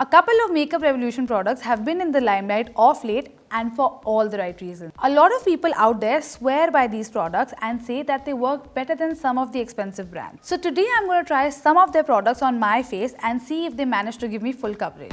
A couple of Makeup Revolution products have been in the limelight of late, and for all the right reasons. A lot of people out there swear by these products and say that they work better than some of the expensive brands. So today I'm going to try some of their products on my face and see if they manage to give me full coverage.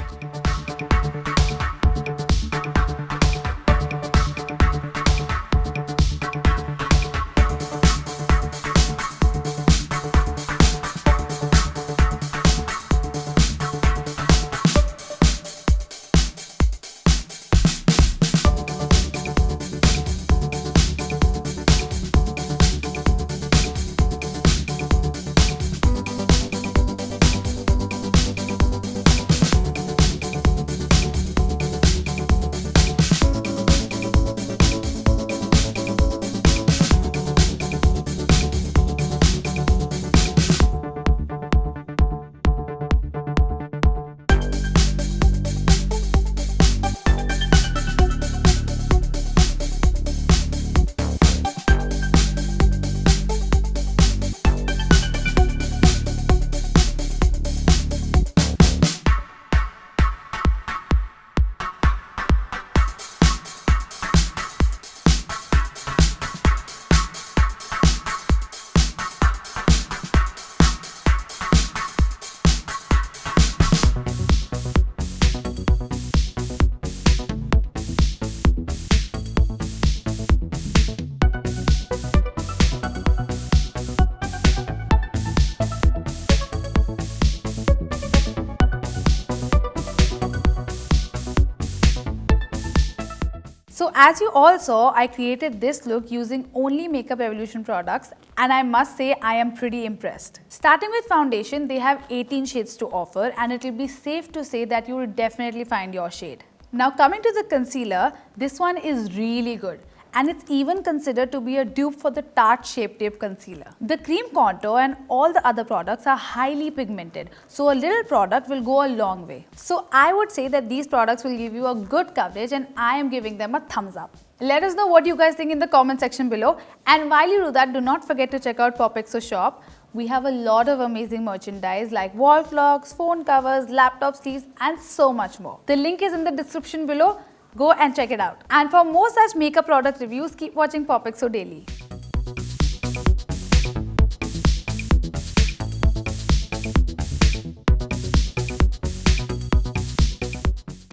So as you all saw, I created this look using only Makeup Revolution products, and I must say I am pretty impressed. Starting with foundation, they have 18 shades to offer, and it will be safe to say that you will definitely find your shade. Now coming to the concealer, this one is really good. And it's even considered to be a dupe for the Tarte Shape Tape Concealer. The cream contour and all the other products are highly pigmented, so a little product will go a long way. So I would say that these products will give you a good coverage, and I am giving them a thumbs up. Let us know what you guys think in the comment section below, and while you do that, do not forget to check out POPxo Shop. We have a lot of amazing merchandise like wall clocks, phone covers, laptop sleeves, and so much more. The link is in the description below. Go and check it out. And for more such makeup product reviews, keep watching POPxo Daily.